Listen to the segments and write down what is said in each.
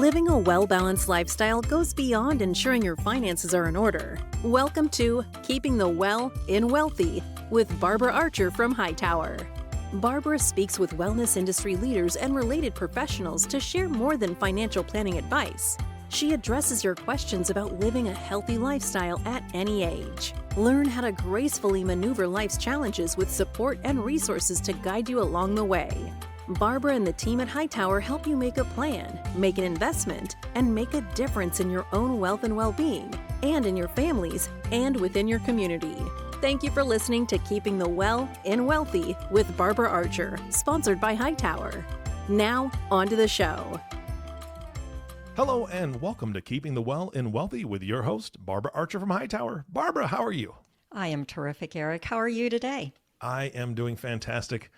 Living a well-balanced lifestyle goes beyond ensuring your finances are in order. Welcome to Keeping the Well in Wealthy with Barbara Archer from Hightower. Barbara speaks with wellness industry leaders and related professionals to share more than financial planning advice. She addresses your questions about living a healthy lifestyle at any age. Learn how to gracefully maneuver life's challenges with support and resources to guide you along the way. Barbara and the team at Hightower help you make a plan, make an investment, and make a difference in your own wealth and well-being, and in your families, and within your community. Thank you for listening to Keeping the Well in Wealthy with Barbara Archer, sponsored by Hightower. Now, on to the show. Hello and welcome to Keeping the Well in Wealthy with your host, Barbara Archer from Hightower. Barbara, how are you? I am terrific, Eric. How are you today? I am doing fantastic.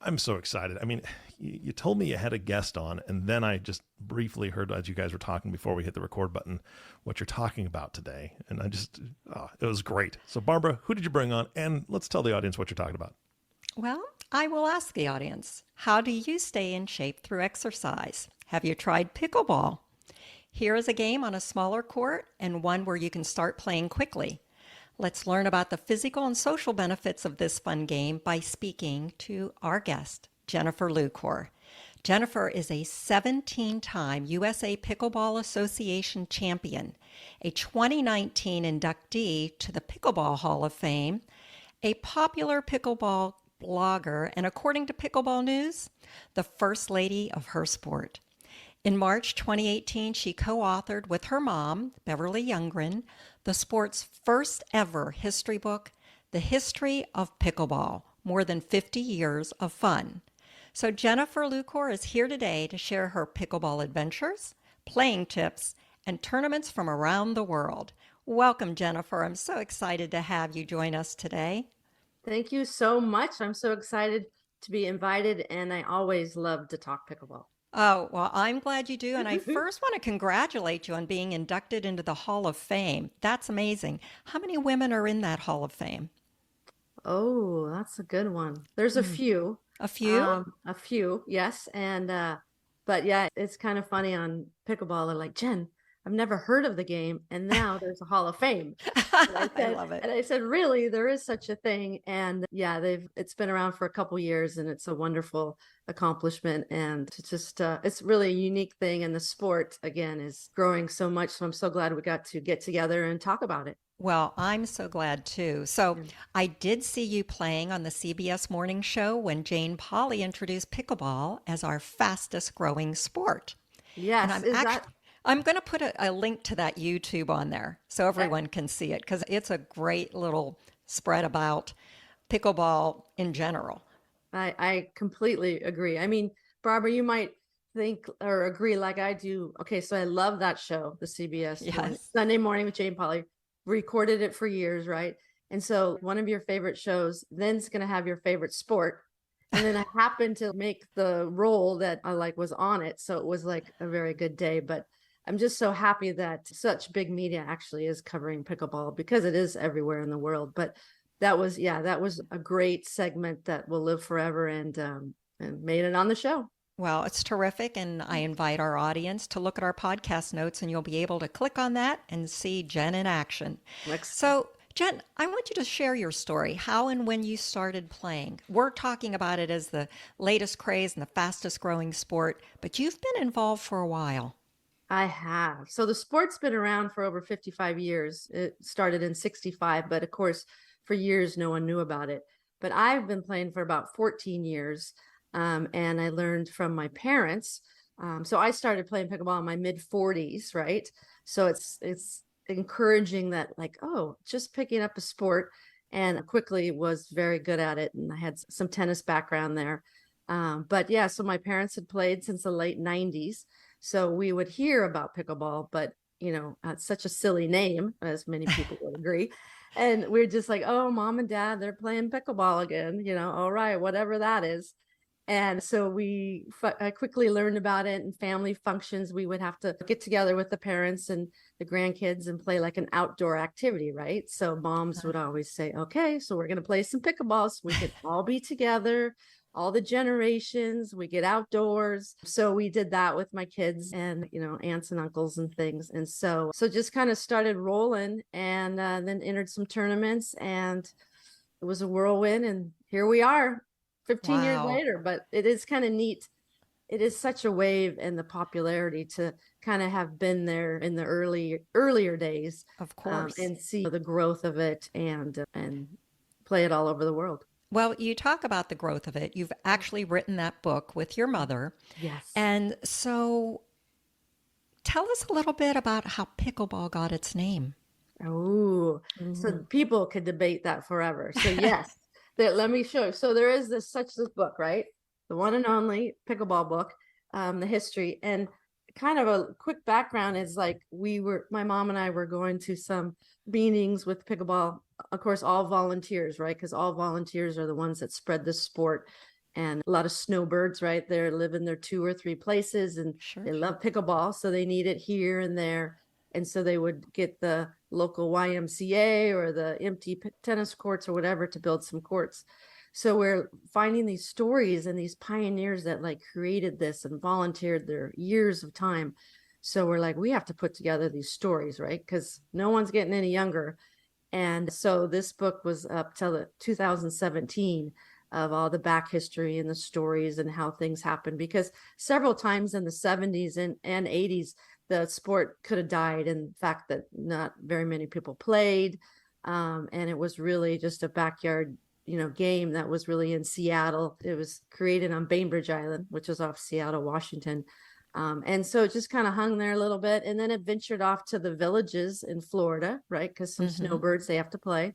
I'm so excited. I mean, you told me you had a guest on, and then I just briefly heard as you guys were talking before we hit the record button what you're talking about today. And it was great. So Barbara, who did you bring on? And let's tell the audience what you're talking about. Well, I will ask the audience, how do you stay in shape through exercise? Have you tried pickleball? Here is a game on a smaller court and one where you can start playing quickly. Let's learn about the physical and social benefits of this fun game by speaking to our guest, Jennifer Lucore. Jennifer is a 17-time USA Pickleball Association champion, a 2019 inductee to the Pickleball Hall of Fame, a popular pickleball blogger, and according to Pickleball News, the first lady of her sport. In March 2018, she co-authored with her mom, Beverly Youngren, the sport's first ever history book, The History of Pickleball, More Than 50 Years of Fun. So Jennifer Lucore is here today to share her pickleball adventures, playing tips, and tournaments from around the world. Welcome, Jennifer. I'm so excited to have you join us today. Thank you so much. I'm so excited to be invited, and I always love to talk pickleball. Oh, well, I'm glad you do. And I first want to congratulate you on being inducted into the Hall of Fame. That's amazing. How many women are in that Hall of Fame? Oh, that's a good one. There's a few. A few? A few, yes. And, but yeah, it's kind of funny on pickleball. They're like, Jen, I've never heard of the game. And now there's a Hall of Fame. I love it. And I said, really, there is such a thing. And yeah, it's been around for a couple years, and it's a wonderful accomplishment. And it's really a unique thing. And the sport, again, is growing so much. So I'm so glad we got to get together and talk about it. Well, I'm so glad too. So I did see you playing on the CBS morning show when Jane Pauley introduced pickleball as our fastest growing sport. Yes. And I'm going to put a link to that YouTube on there so everyone can see it, because it's a great little spread about pickleball in general. I completely agree. I mean, Barbara, you might think or agree like I do. Okay, so I love that show, the CBS Sunday Morning with Jane Pauley. Recorded it for years, right? And so one of your favorite shows then's going to have your favorite sport. And then I happened to make the role that I was on it. So it was like a very good day. But I'm just so happy that such big media actually is covering pickleball, because it is everywhere in the world. But that was a great segment that will live forever, and made it on the show. Well, it's terrific, and I invite our audience to look at our podcast notes, and you'll be able to click on that and see Jen in action. So, Jen, I want you to share your story, how and when you started playing. We're talking about it as the latest craze and the fastest growing sport, but you've been involved for a while. I have. So the sport's been around for over 55 years. It started in 65, but of course, for years, no one knew about it. But I've been playing for about 14 years. And I learned from my parents. So I started playing pickleball in my mid 40s, right? So it's encouraging that, just picking up a sport, and quickly was very good at it. And I had some tennis background there. But yeah, so my parents had played since the late 90s. So we would hear about pickleball, but it's such a silly name, as many people would agree. And we're just like, oh, mom and dad, they're playing pickleball again, all right, whatever that is. And so I quickly learned about it. And family functions, we would have to get together with the parents and the grandkids and play like an outdoor activity, right? So moms would always say, okay, so we're going to play some pickleball so we could all be together. all the generations. We get outdoors. So we did that with my kids and, aunts and uncles and things. And so just kind of started rolling, and then entered some tournaments, and it was a whirlwind. And here we are 15 years Wow. later. But it is kind of neat. It is such a wave in the popularity to kind of have been there in the earlier days, Of course. and see the growth of it, and play it all over the world. Well, you talk about the growth of it. You've actually written that book with your mother. Yes. And so tell us a little bit about how pickleball got its name. Oh, so people could debate that forever. So yes, let me show you. So there is this book, right? The one and only pickleball book, the history. And kind of a quick background is like my mom and I were going to some meetings with pickleball, of course, all volunteers, right? Because all volunteers are the ones that spread this sport. And a lot of snowbirds, right? They live in their 2 or 3 places, and Sure. they love pickleball. So they need it here and there. And so they would get the local YMCA or the empty tennis courts or whatever to build some courts. So we're finding these stories and these pioneers that like created this and volunteered their years of time. So we're like, we have to put together these stories, right? Because no one's getting any younger. And so this book was up till 2017 of all the back history and the stories and how things happened. Because several times in the 70s and 80s, the sport could have died, in fact that not very many people played. And it was really just a backyard game that was really in Seattle. It was created on Bainbridge Island, which is off Seattle, Washington. And so it just kind of hung there a little bit. And then it ventured off to the villages in Florida, right? Because some snowbirds, they have to play.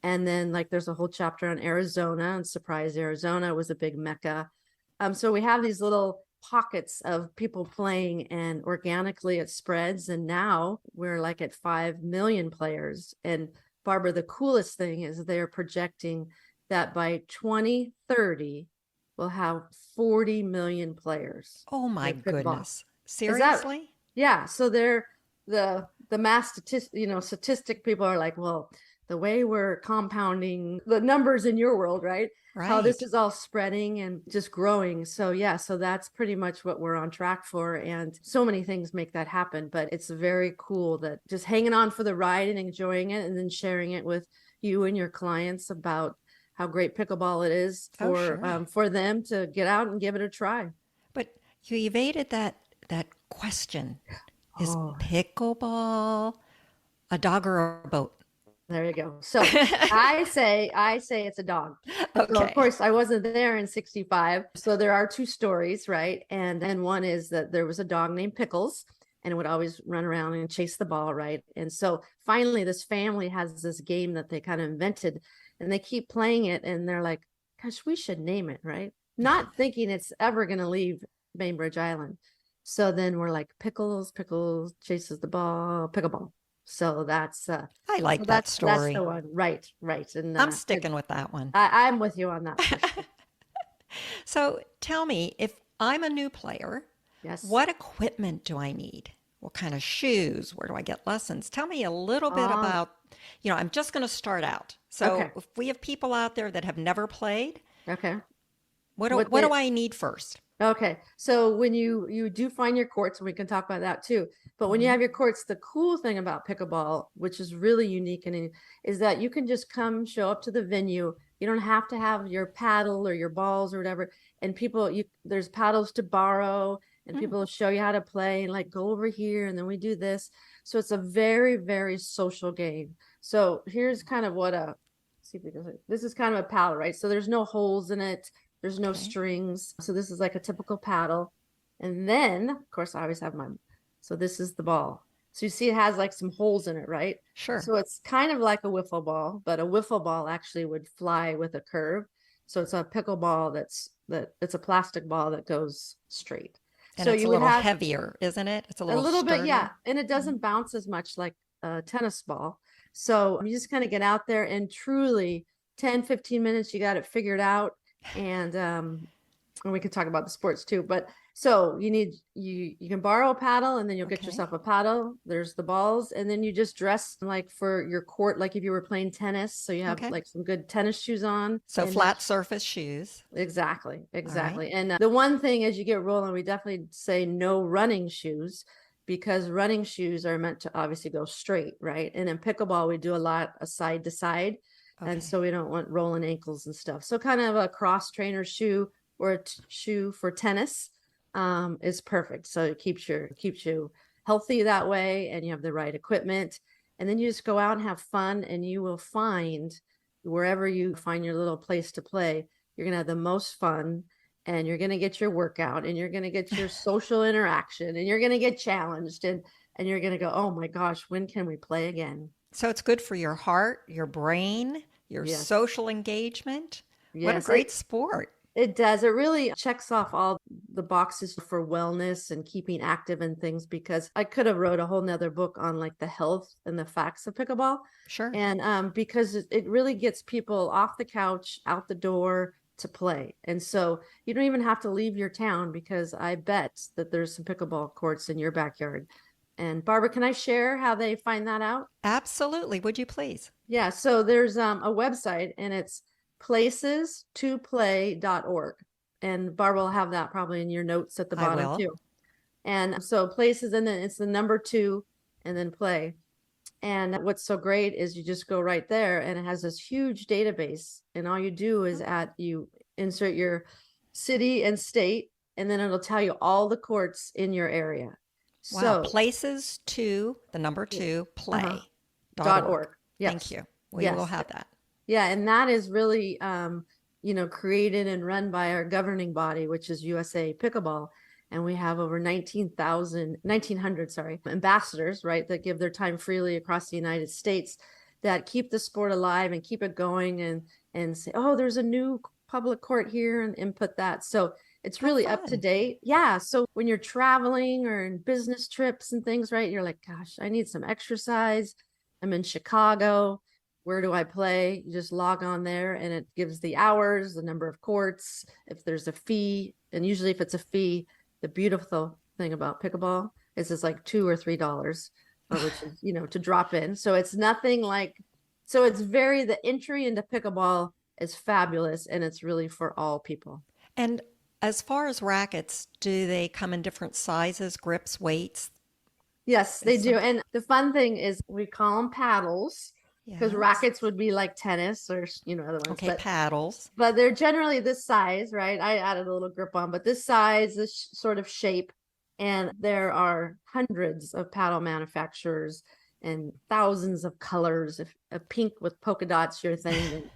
And then like there's a whole chapter on Arizona, and Surprise, Arizona was a big mecca. So we have these little pockets of people playing, and organically it spreads. And now we're like at 5 million players. And Barbara, the coolest thing is they're projecting that by 2030, we'll have 40 million players. Oh my goodness. Seriously? Yeah. So they're the mass statistic people are like, well, the way we're compounding the numbers in your world, right? How this is all spreading and just growing. So yeah, so that's pretty much what we're on track for. And so many things make that happen, but it's very cool that just hanging on for the ride and enjoying it, and then sharing it with you and your clients about how great pickleball it is for them to get out and give it a try. But you evaded that question. Is pickleball a dog or a boat? There you go. So I say it's a dog. Okay. So of course, I wasn't there in 65. So there are 2 stories, right? And one is that there was a dog named Pickles, and it would always run around and chase the ball, right? And so finally, this family has this game that they kind of invented, and they keep playing it, and they're like, gosh, we should name it, right? Not thinking it's ever going to leave Bainbridge Island. So then we're like, Pickles chases the ball, pickleball. So that's I like that story. That's the one. Right. And I'm sticking with that one. I'm with you on that. For sure. So tell me, if I'm a new player, Yes. What equipment do I need? What kind of shoes? Where do I get lessons? Tell me a little bit about, I'm just going to start out. So if we have people out there that have never played, what do I need first? Okay. So when you do find your courts, and we can talk about that too, but when you have your courts, the cool thing about pickleball, which is really unique, is that you can just show up to the venue. You don't have to have your paddle or your balls or whatever. And there's paddles to borrow, and people will show you how to play, and like, go over here, and then we do this. So it's a very, very social game. So here's kind of this is kind of a paddle, right? So there's no holes in it. There's no strings. So this is like a typical paddle. And then, of course, I always have so this is the ball. So you see it has like some holes in it, right? Sure. So it's kind of like a wiffle ball, but a wiffle ball actually would fly with a curve. So it's a pickleball it's a plastic ball that goes straight. And so it's a little heavier, isn't it? It's a little bit, yeah. And it doesn't bounce as much like a tennis ball. So you just kind of get out there, and truly 10, 15 minutes, you got it figured out. And and we could talk about the sports too, but so you can borrow a paddle, and then you'll get Okay. yourself a paddle. There's the balls, and then you just dress like for your court, like if you were playing tennis. So you have Okay. like some good tennis shoes on. So And then flat surface shoes. exactly, All right. exactly. And the one thing as you get rolling, we definitely say no running shoes, because running shoes are meant to obviously go straight, right? And in pickleball, we do a lot of side to side. Okay. And so we don't want rolling ankles and stuff. So kind of a cross trainer shoe or a shoe for tennis is perfect. So it keeps you healthy that way, and you have the right equipment. And then you just go out and have fun, and you will find, wherever you find your little place to play, you're going to have the most fun, and you're going to get your workout, and you're going to get your social interaction, and you're going to get challenged, and you're going to go, oh my gosh, when can we play again? So it's good for your heart, your brain, your Yes. social engagement. What a Yes, great sport. it does. It really checks off all the boxes for wellness and keeping active and things, because I could have wrote a whole nother book on like the health and the facts of pickleball. Sure. And because it really gets people off the couch, out the door to play. And so you don't even have to leave your town, because I bet that there's some pickleball courts in your backyard. And Barbara, can I share how they find that out? Absolutely. Would you please? Yeah, so there's a website, and it's places2play.org. And Barbara will have that probably in your notes at the I bottom will. too. And so places, and then it's the number 2 and then play. And what's so great is you just go right there, and it has this huge database, and all you do is you insert your city and state, and then it'll tell you all the courts in your area. Wow. So Places to the number 2 play. .org. Yes. Thank you. We will Yes. have that. Yeah, and that is really created and run by our governing body, which is USA Pickleball. And we have over 1,900 ambassadors, right, that give their time freely across the United States, that keep the sport alive and keep it going, and say, oh, there's a new public court here, and input that. So it's really up to fun. date. Yeah. So when you're traveling or in business trips and things, right, you're like, gosh, I need some exercise. I'm in Chicago. Where do I play? You just log on there, and it gives the hours, the number of courts, if there's a fee. And usually if it's a fee, the beautiful thing about pickleball is it's like $2 or $3, which is, to drop in. So it's nothing like, so it's the entry into pickleball is fabulous, and it's really for all people. And as far as rackets, do they come in different sizes, grips, weights? Yes, they do. And the fun thing is we call them paddles, because Yes. rackets would be like tennis or, other ones. Okay, paddles. But they're generally this size, right? I added a little grip on, but this size, this sort of shape. And there are hundreds of paddle manufacturers and thousands of colors. If a pink with polka dots your thing, then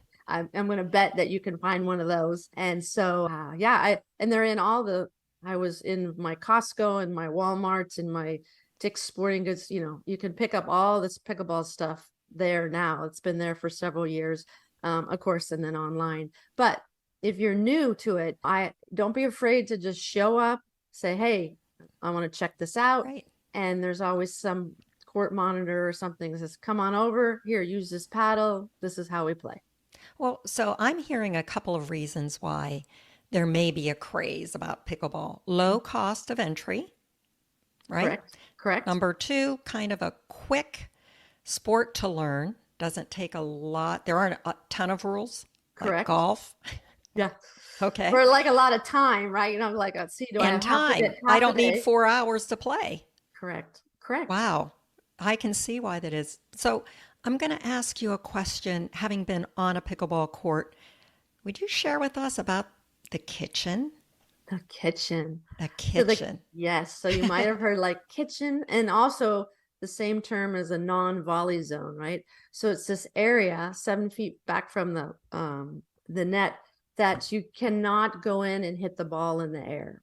I'm going to bet that you can find one of those. And so, and they're in I was in my Costco and my Walmarts and my Dick's Sporting Goods. You can pick up all this pickleball stuff there now. It's been there for several years, of course, and then online. But if you're new to it, don't be afraid to just show up, say, hey, I want to check this out. Right. And there's always some court monitor or something that says, come on over here, use this paddle. This is how we play. Well, so I'm hearing a couple of reasons why there may be a craze about pickleball. Low cost of entry, right? Correct. Number 2, kind of a quick sport to learn. Doesn't take a lot. There aren't a ton of rules. Correct. Like golf. Yeah. Okay. For like a lot of time, right? Like, let's see, do I have to time. get I half don't a need day? 4 hours to play. Correct. Wow. I can see why that is. So I'm going to ask you a question. Having been on a pickleball court, would you share with us about the kitchen? The kitchen. The kitchen. Yes. So you might have heard like kitchen, and also the same term as a non-volley zone, right? So it's this area 7 feet back from the net that you cannot go in and hit the ball in the air.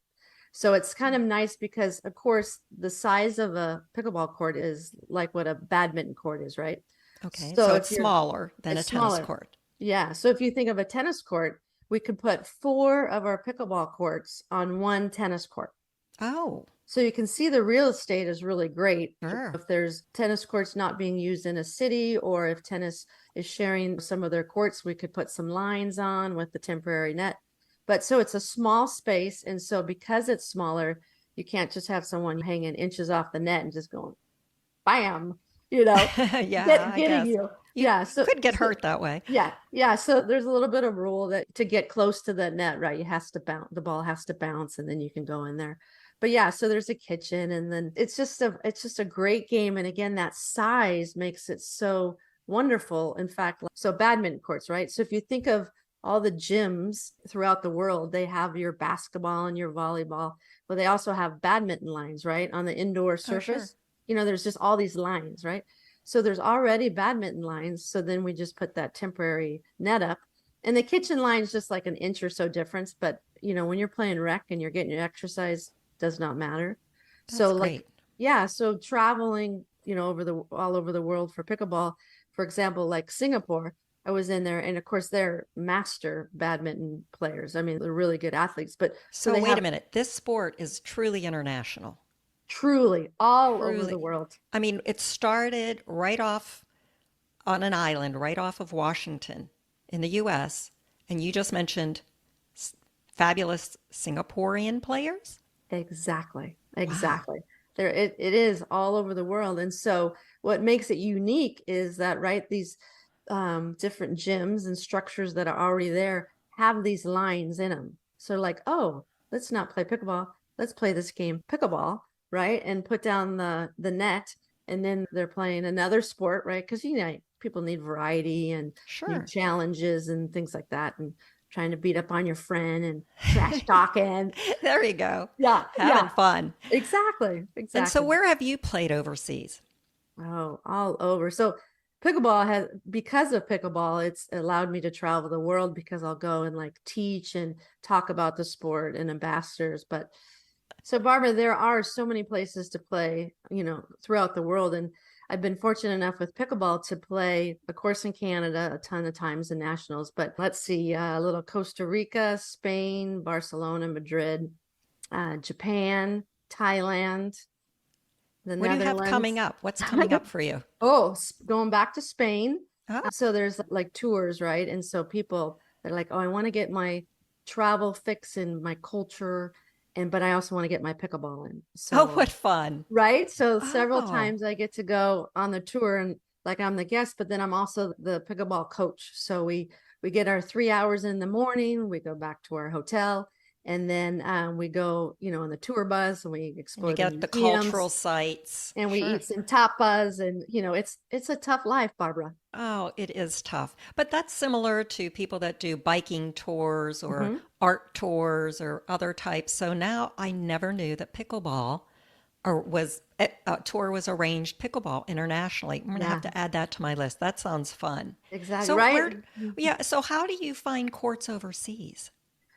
So it's kind of nice because, of course, the size of a pickleball court is like what a badminton court is, right? Okay. So it's smaller than a it's tennis smaller. court. Yeah. So if you think of a tennis court, we could put 4 of our pickleball courts on one tennis court. Oh, So you can see the real estate is really great. Sure. If there's tennis courts not being used in a city, or if tennis is sharing some of their courts, we could put some lines on with the temporary net. But so it's a small space. And so because it's smaller, you can't just have someone hanging inches off the net and just going, bam, Yeah, I getting guess. you. You Yeah. could get hurt that way. Yeah. Yeah. So there's a little bit of rule that to get close to the net, right? You has to bounce, the ball has to bounce and then you can go in there. But yeah, so there's a kitchen and then it's just a great game. And again, that size makes it so wonderful. In fact, so badminton courts, right? So if you think of all the gyms throughout the world, they have your basketball and your volleyball, but they also have badminton lines, right? On the indoor surface, there's just all these lines, right? So there's already badminton lines. So then we just put that temporary net up, and the kitchen line is just like an inch or so difference. But when you're playing rec and you're getting your exercise, does not matter. That's great. So traveling, all over the world for pickleball, for example, like Singapore, I was in there, and of course they're master badminton players. I mean, they're really good athletes. But so wait a minute, this sport is truly international. Truly, all over the world. I mean, it started right off on an island, right off of Washington in the U.S., and you just mentioned fabulous Singaporean players. Exactly. Wow. There, it is all over the world. And so what makes it unique is that, right, these different gyms and structures that are already there have these lines in them. So like, oh, let's not play pickleball. Let's play this game pickleball, right? And put down the net, and then they're playing another sport, right? Because people need variety and need challenges and things like that, and trying to beat up on your friend and trash talking. There you go. Yeah, having fun. Exactly. And so, where have you played overseas? Oh, all over. So because of pickleball, it's allowed me to travel the world, because I'll go and like teach and talk about the sport and ambassadors. But so, Barbara, there are so many places to play, throughout the world. And I've been fortunate enough with pickleball to play, of course, in Canada a ton of times in nationals. But let's see, a little Costa Rica, Spain, Barcelona, Madrid, Japan, Thailand, the What Netherlands. do you have coming up? What's coming up for you? Oh, going back to Spain. Oh. So there's like tours, right? And so people, they're like, oh, I want to get my travel fix in my culture, but I also want to get my pickleball in. So, oh, what fun. Right? So several times I get to go on the tour, and like I'm the guest, but then I'm also the pickleball coach. So we get our 3 hours in the morning, we go back to our hotel, and then we go, on the tour bus, and we explore the cultural sites, and we eat some tapas, and it's a tough life, Barbara. Oh, it is tough. But that's similar to people that do biking tours or art tours or other types. So now I never knew that pickleball a tour was arranged pickleball internationally. I'm going to have to add that to my list. That sounds fun. Exactly. So right. So how do you find courts overseas?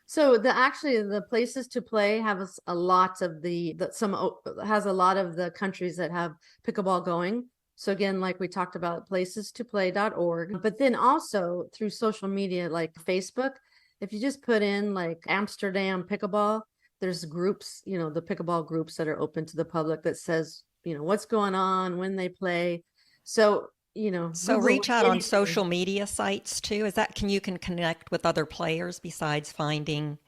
So the places to play have a lot of has a lot of the countries that have pickleball going. So again, like we talked about, placestoplay.org, but then also through social media like Facebook, if you just put in like Amsterdam pickleball, there's groups, the pickleball groups that are open to the public that says, what's going on, when they play. So, So reach out on social media sites too. Is that you can connect with other players besides finding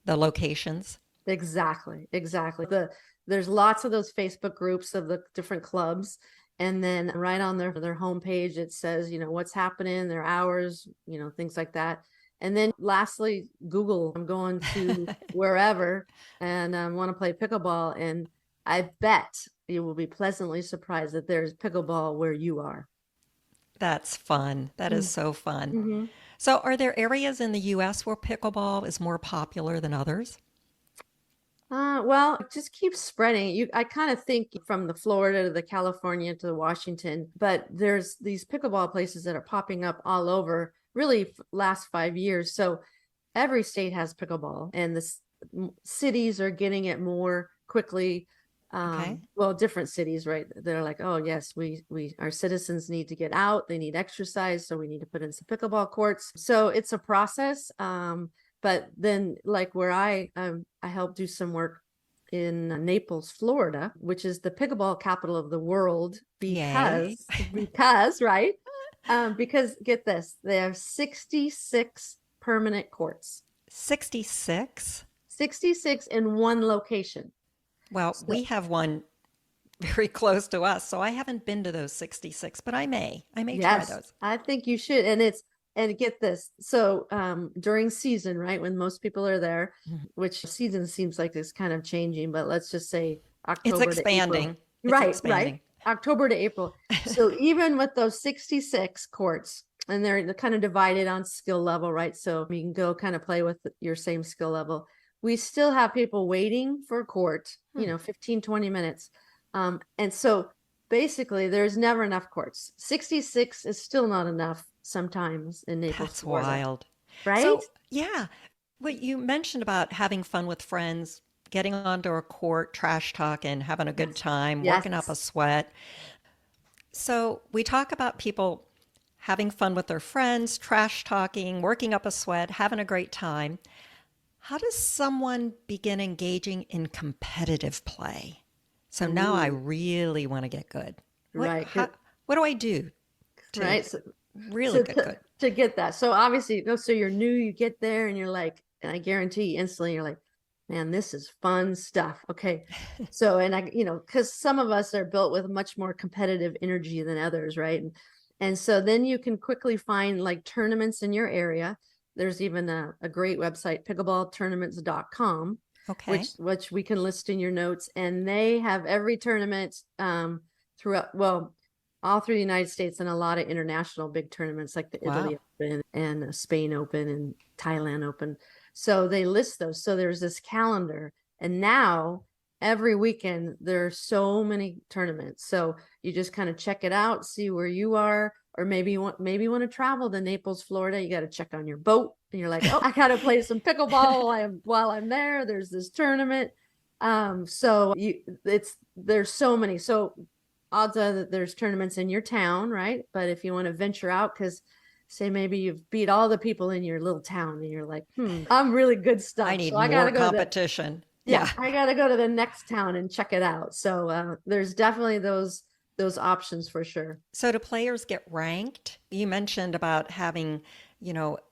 the locations? Exactly. There's lots of those Facebook groups of the different clubs. And then right on their homepage, it says, what's happening, their hours, things like that. And then lastly, Google, I'm going to wherever and want to play pickleball. And I bet you will be pleasantly surprised that there's pickleball where you are. That's fun. That is so fun. Mm-hmm. So are there areas in the U.S. where pickleball is more popular than others? Well, it just keeps spreading. I kind of think from the Florida to the California to the Washington, but there's these pickleball places that are popping up all over, really last 5 years. So every state has pickleball, and the cities are getting it more quickly. Well, different cities, right? They're like, oh yes, our citizens need to get out. They need exercise. So we need to put in some pickleball courts. So it's a process. But then like where I helped do some work in Naples, Florida, which is the pickleball capital of the world because right? Because get this, they have 66 permanent courts. 66? 66 in one location. Well, So, we have one very close to us, so I haven't been to those 66, but I may. I may try yes, those. I think you should. And get this. So during season, right, when most people are there, Mhm. which season seems like it's kind of changing, but let's just say It's October to April. expanding. It's Right, right. expanding. October to April. So even with those 66 courts, and they're kind of divided on skill level, right? So you can go kind of play with your same skill level. We still have people waiting for a court, 15, 20 minutes. And so basically there's never enough courts. 66 is still not enough sometimes in Naples, That's Florida, wild. right? So, yeah, what you mentioned about having fun with friends, getting onto a court, trash talking, having a good Yes. time, working up a Yes. sweat. So, we talk about people having fun with their friends, trash talking, working up a sweat, having a great time. How does someone begin engaging in competitive play? So now I Ooh, really want to get good. right. What do I do to Right. really So get good? to get that. So obviously, so you're new, you get there and you're like, and I guarantee you instantly you're like, man, this is fun stuff. Okay. So, and because some of us are built with much more competitive energy than others, right? And so then you can quickly find like tournaments in your area. There's even a great website, pickleballtournaments.com, Okay. which we can list in your notes. And they have every tournament throughout, well, all through the United States, and a lot of international big tournaments like the Italy Wow. Open and Spain Open and Thailand Open. So they list those. So there's this calendar. And now every weekend there are so many tournaments. So you just kind of check it out, see where you are, or maybe you want to travel to Naples, Florida. You got to check on your boat. And you're like, oh, I got to play some pickleball while I'm there. There's this tournament. There's so many. So odds are that there's tournaments in your town, right? But if you want to venture out, because say maybe you've beat all the people in your little town and you're like, I'm really good I stuff. need So I gotta more go competition. yeah, Yeah. I gotta go to the next town and check it out. So there's definitely those options for sure. So do players get ranked? You mentioned about having,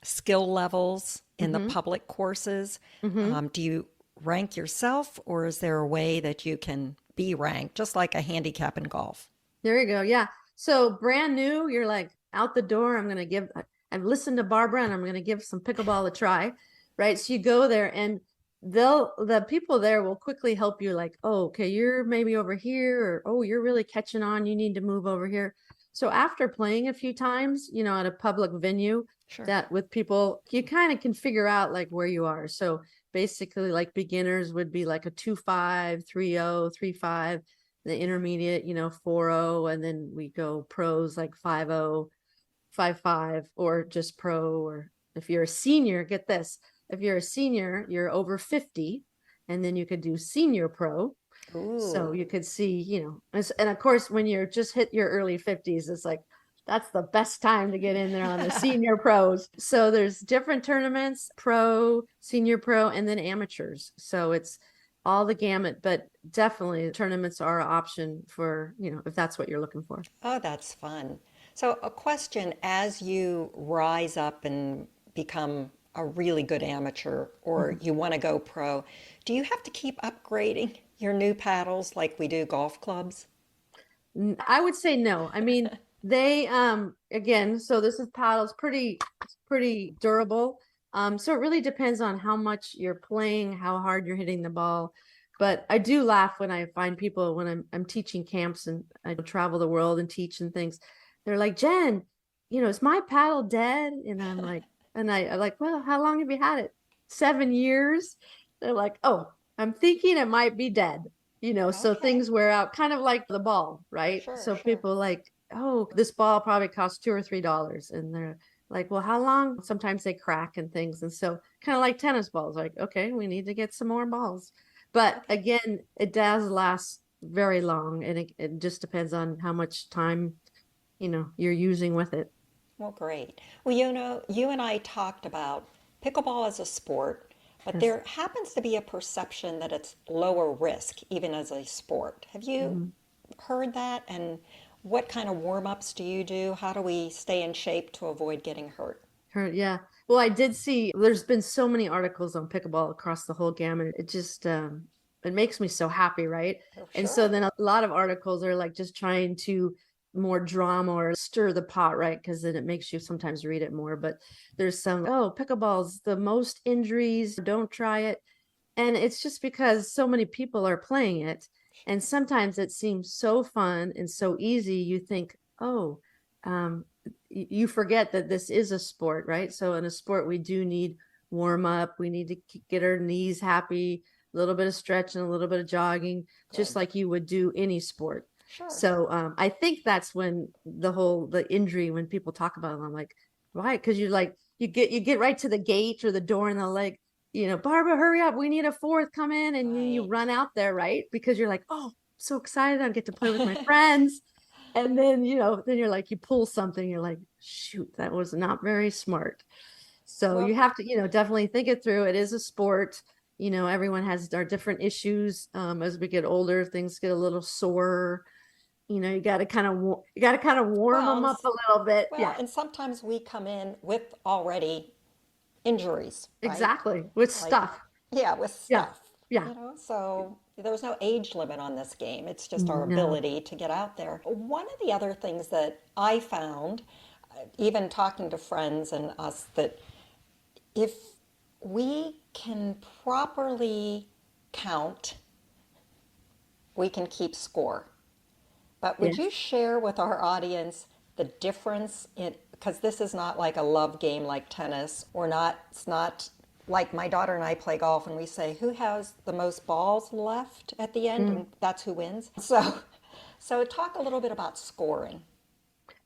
skill levels in the Mm-hmm. public courses. Mm-hmm. Do you rank yourself, or is there a way that you can be ranked, just like a handicap in golf? There you go. Yeah. So brand new, you're like out the door. I've listened to Barbara and I'm going to give some pickleball a try. Right. So you go there and the people there will quickly help you like, oh, okay, you're maybe over here, or, oh, you're really catching on. You need to move over here. So after playing a few times, at a public venue Sure. that with people, you kind of can figure out like where you are. So basically like beginners would be like a 2-5, 3-0, 3-5, the intermediate, 4-0, and then we go pros like 5-0, 5-5, or just pro. Or if you're a senior, get this, if you're a senior, you're over 50, and then you could do senior pro. So Ooh. you could see, and of course, when you're just hit your early 50s, it's like, that's the best time to get in there on the senior pros. So there's different tournaments, pro, senior pro, and then amateurs. So it's all the gamut, but definitely tournaments are an option for, if that's what you're looking for. Oh, that's fun. So, a question as you rise up and become a really good amateur or you want to go pro, do you have to keep upgrading your new paddles like we do golf clubs? I would say no. I mean, they again, so this is paddles pretty durable. So it really depends on how much you're playing, how hard you're hitting the ball. But I do laugh when I find people when I'm teaching camps and I travel the world and teach and things. They're like, Jen, is my paddle dead? And I'm like, I'm like, well, how long have you had it? 7 years. They're like, oh, I'm thinking it might be dead. So Okay. things wear out, kind of like the ball, right? Sure, So sure. people like, oh, this ball probably costs $2 or $3. And they're like, well, how long? Sometimes they crack and things. And so kind of like tennis balls, like, okay, we need to get some more balls. But Okay. again, it does last very long. And it just depends on how much time, you're using with it. Well, great. Well, you and I talked about pickleball as a sport, but Yes. there happens to be a perception that it's lower risk even as a sport. Have you Mhm. heard that? And what kind of warm-ups do you do? How do we stay in shape to avoid getting hurt? Yeah. Well, I did see there's been so many articles on pickleball across the whole gamut. It just it makes me so happy, right? Oh, And so sure. then a lot of articles are like just trying to more drama or stir the pot, right? Because then it makes you sometimes read it more. But there's some, oh, pickleball's the most injuries, don't try it. And it's just because so many people are playing it. And sometimes it seems so fun and so easy. You think, oh, you forget that this is a sport, right? So in a sport, we do need warm up. We need to get our knees happy, a little bit of stretching, a little bit of jogging, just Good. like you would do any sport. Sure. So I think that's when the injury, when people talk about it, I'm like, why? Because you get right to the gate or the door and they're like, Barbara, hurry up. We need a fourth, come in. And then you Right. run out there, right? Because you're like, oh, so excited. I get to play with my friends. And then, then you're like, you pull something, you're like, shoot, that was not very smart. So Well, you have to, definitely think it through. It is a sport. Everyone has our different issues. As we get older, things get a little sore. You got to kind of warm them up a little bit. well, Yeah, and sometimes we come in with already injuries, right? exactly. With Like, stuff. yeah, with Yeah. stuff, Yeah. so there's no age limit on this game. It's just our No. ability to get out there. One of the other things that I found, even talking to friends and us, that if we can properly count, we can keep score. But would you Yes. share with our audience the difference in, because this is not like a love game like tennis, or not, it's not like my daughter and I play golf and we say who has the most balls left at the end and that's who wins. So talk a little bit about scoring.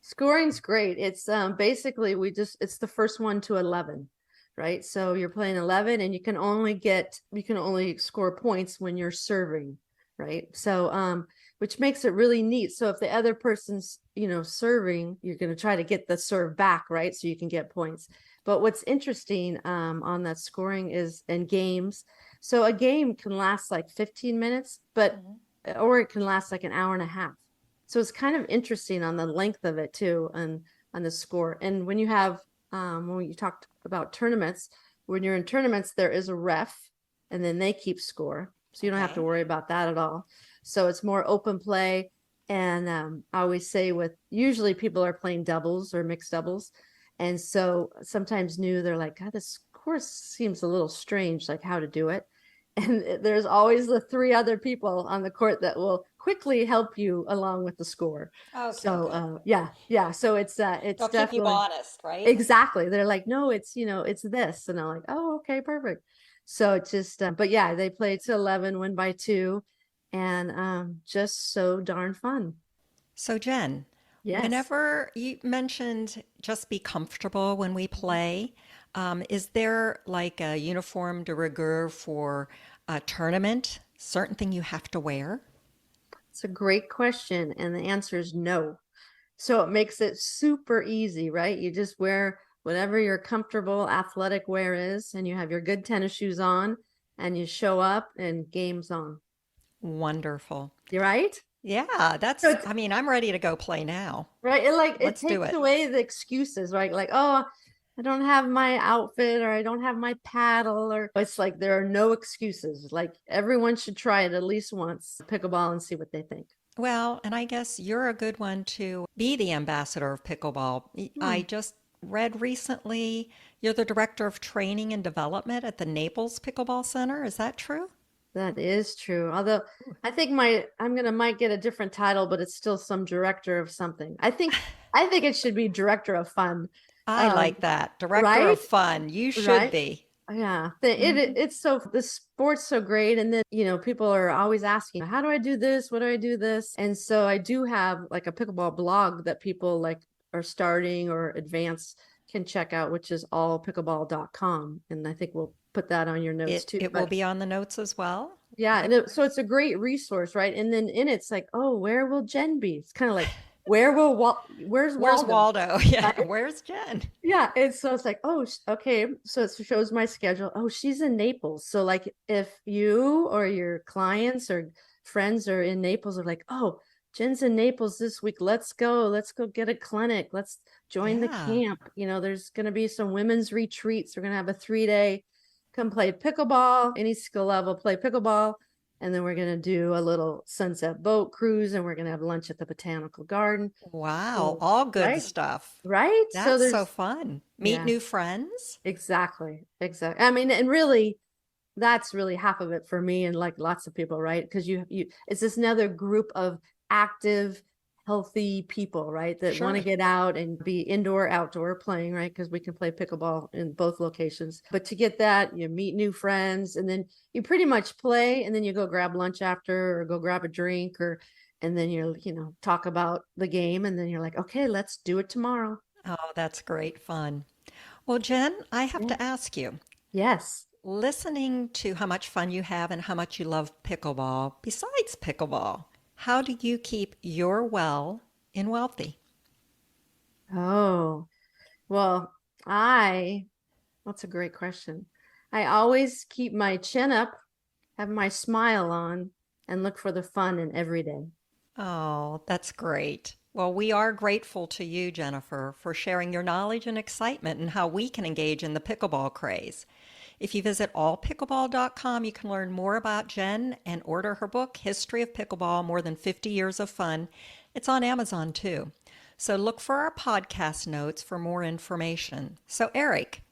Scoring's great. It's basically it's the first one to 11, right? So you're playing 11 and you can only score points when you're serving, right? So which makes it really neat. So if the other person's, serving, you're going to try to get the serve back, right? So you can get points. But what's interesting on that scoring is in games. So a game can last like 15 minutes, or it can last like an hour and a half. So it's kind of interesting on the length of it too, and on the score. And when you have, when you talked about tournaments, when you're in tournaments, there is a ref, and then they keep score, so you don't have to Okay. worry about that at all. So it's more open play. And I always say usually people are playing doubles or mixed doubles, and so sometimes they're like, God, this course seems a little strange, like how to do it. And there's always the three other people on the court that will quickly help you along with the score. Okay, So good. yeah. So it's They'll keep you definitely honest, right? exactly. They're like, no, it's this, and I'm like, oh, okay, perfect. So it's just, but yeah, they play to 11, win by 2, and just so darn fun. So, Jen, Yes. whenever you mentioned just be comfortable when we play, is there like a uniform de rigueur for a tournament? Certain thing you have to wear? It's a great question, and the answer is no. So it makes it super easy, right? You just wear whatever your comfortable athletic wear is, and you have your good tennis shoes on, and you show up and game's on. Wonderful. You right? Yeah, So I mean, I'm ready to go play now. right, it Let's do takes it. away the excuses, right? Like, oh, I don't have my outfit, or I don't have my paddle, or it's like there are no excuses. Like everyone should try it at least once, pickleball, and see what they think. Well, and I guess you're a good one to be the ambassador of pickleball. I Hmm. just read recently you're the director of training and development at the Naples Pickleball Center. Is that true? That is true. Although I think might get a different title, but it's still some director of something. I think it should be director of fun. I Um, like that. Director right? of fun. You should Right? be. Yeah. Hmm. It's so the sport's so great. And then, people are always asking, how do I do this? What do I do this? And so I do have like a pickleball blog that people like are starting or advanced can check out, which is allpickleball.com. And I think we'll put that on your notes too. It will But be on the notes as well. yeah, and so it's a great resource, right? And then in it's like, oh, where will Jen be? It's kind of like, where's Where's Waldo? Waldo? Yeah, Right? where's Jen? Yeah, and so it's like, oh, okay. So it shows my schedule. Oh, she's in Naples. So like, if you or your clients or friends are in Naples, are like, oh, Jen's in Naples this week. Let's go get a clinic. Let's join the camp. There's going to be some women's retreats. We're going to have a 3-day, come play pickleball, any skill level, play pickleball. And then we're going to do a little sunset boat cruise, and we're going to have lunch at the botanical garden. Wow. All good stuff. Right. That's so fun. Meet new friends. Exactly. I mean, and really, that's really half of it for me and like lots of people, right? Because it's this another group of active, healthy people, right? That want to get out and be indoor, outdoor playing, right? Because we can play pickleball in both locations. But to get that, you meet new friends, and then you pretty much play, and then you go grab lunch after, or go grab a drink, and then you're, talk about the game, and then you're like, okay, let's do it tomorrow. Oh, that's great fun. Well, Jen, I have to ask you. Yes. Listening to how much fun you have and how much you love pickleball, besides pickleball, how do you keep your well in wealthy? Oh, well, that's a great question. I always keep my chin up, have my smile on, and look for the fun in every day. Oh, that's great. Well, we are grateful to you, Jennifer, for sharing your knowledge and excitement and how we can engage in the pickleball craze. If you visit allpickleball.com, you can learn more about Jen and order her book, History of Pickleball, More Than 50 Years of Fun. It's on Amazon, too. So look for our podcast notes for more information. So, Eric,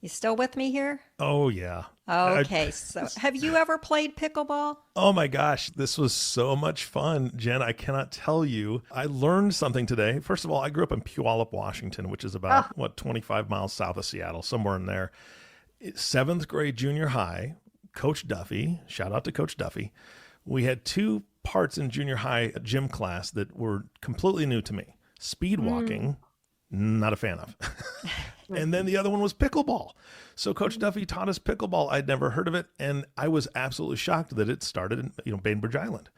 you still with me here? Oh, yeah. Okay, so have you ever played pickleball? Oh my gosh, this was so much fun. Jen, I cannot tell you. I learned something today. First of all, I grew up in Puyallup, Washington, which is about, 25 miles south of Seattle, somewhere in there. 7th grade junior high, Coach Duffy, shout out to Coach Duffy. We had 2 parts in junior high gym class that were completely new to me. Speed walking, not a fan of. And then the other one was pickleball. So Coach Duffy taught us pickleball. I'd never heard of it. And I was absolutely shocked that it started in Bainbridge Island.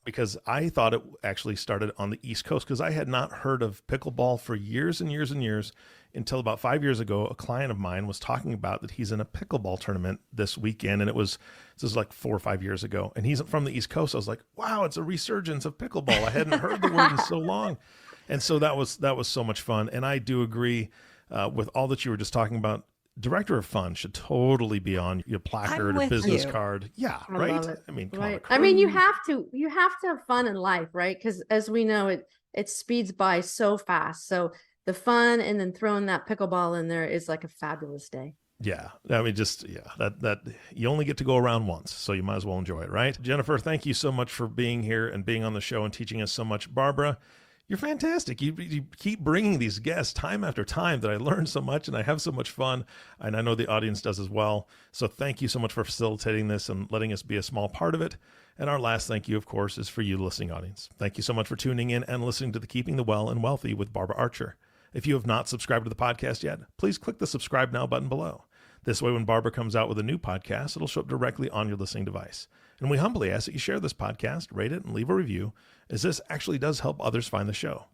Because I thought it actually started on the East Coast, because I had not heard of pickleball for years and years and years until about 5 years ago. A client of mine was talking about that he's in a pickleball tournament this weekend. And this is like 4 or 5 years ago. And he's from the East Coast. I was like, wow, it's a resurgence of pickleball. I hadn't heard the word in so long. And so that was so much fun. And I do agree with all that you were just talking about. Director of Fun should totally be on your placard or business card. Yeah, right. I mean, right. I mean, you have to have fun in life, right? Because as we know, it speeds by so fast. So the fun, and then throwing that pickleball in there is like a fabulous day. Yeah. I mean, that you only get to go around once, so you might as well enjoy it, right? Jennifer, thank you so much for being here and being on the show and teaching us so much. Barbara, you're fantastic. You keep bringing these guests time after time that I learn so much and I have so much fun. And I know the audience does as well. So thank you so much for facilitating this and letting us be a small part of it. And our last thank you, of course, is for you, the listening audience. Thank you so much for tuning in and listening to the Keeping the Well and Wealthy with Barbara Archer. If you have not subscribed to the podcast yet, please click the subscribe now button below. This way, when Barbara comes out with a new podcast, it'll show up directly on your listening device. And we humbly ask that you share this podcast, rate it, and leave a review, as this actually does help others find the show.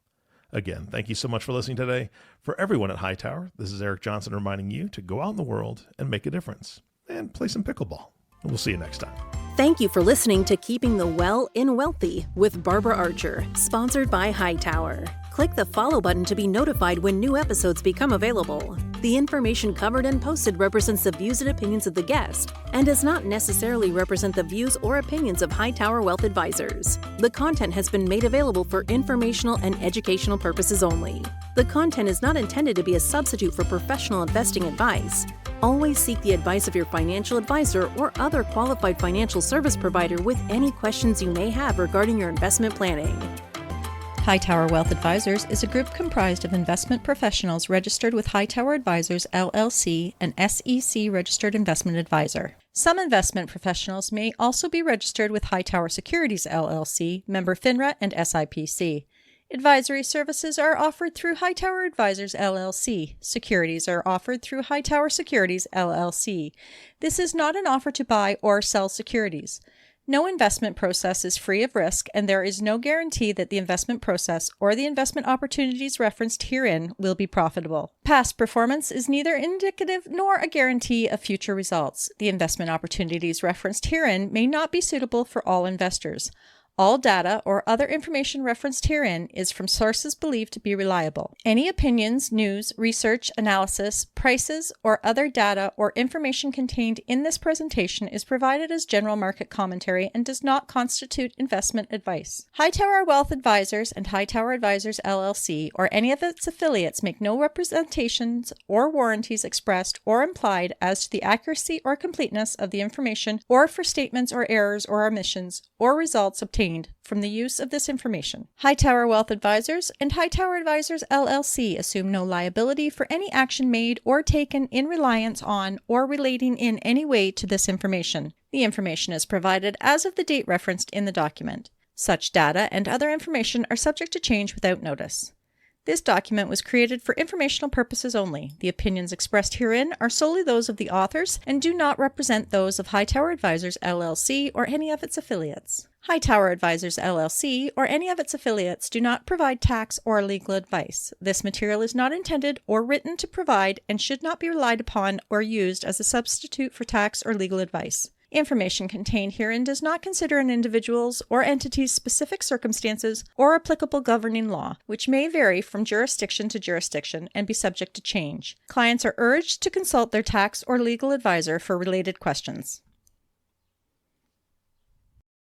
Again, thank you so much for listening today. For everyone at Hightower, this is Eric Johnson reminding you to go out in the world and make a difference and play some pickleball. And we'll see you next time. Thank you for listening to Keeping the Well in Wealthy with Barbara Archer, sponsored by Hightower. Click the follow button to be notified when new episodes become available. The information covered and posted represents the views and opinions of the guest and does not necessarily represent the views or opinions of Hightower Wealth Advisors. The content has been made available for informational and educational purposes only. The content is not intended to be a substitute for professional investing advice. Always seek the advice of your financial advisor or other qualified financial service provider with any questions you may have regarding your investment planning. Hightower Wealth Advisors is a group comprised of investment professionals registered with Hightower Advisors, LLC, an SEC registered investment advisor. Some investment professionals may also be registered with Hightower Securities, LLC, member FINRA and SIPC. Advisory services are offered through Hightower Advisors, LLC. Securities are offered through Hightower Securities, LLC. This is not an offer to buy or sell securities. No investment process is free of risk, and there is no guarantee that the investment process or the investment opportunities referenced herein will be profitable. Past performance is neither indicative nor a guarantee of future results. The investment opportunities referenced herein may not be suitable for all investors. All data or other information referenced herein is from sources believed to be reliable. Any opinions, news, research, analysis, prices, or other data or information contained in this presentation is provided as general market commentary and does not constitute investment advice. Hightower Wealth Advisors and Hightower Advisors LLC or any of its affiliates make no representations or warranties expressed or implied as to the accuracy or completeness of the information or for statements or errors or omissions or results obtained from the use of this information. Hightower Wealth Advisors and Hightower Advisors LLC assume no liability for any action made or taken in reliance on or relating in any way to this information. The information is provided as of the date referenced in the document. Such data and other information are subject to change without notice. This document was created for informational purposes only. The opinions expressed herein are solely those of the authors and do not represent those of Hightower Advisors LLC or any of its affiliates. Hightower Advisors LLC or any of its affiliates do not provide tax or legal advice. This material is not intended or written to provide and should not be relied upon or used as a substitute for tax or legal advice. Information contained herein does not consider an individual's or entity's specific circumstances or applicable governing law, which may vary from jurisdiction to jurisdiction and be subject to change. Clients are urged to consult their tax or legal advisor for related questions.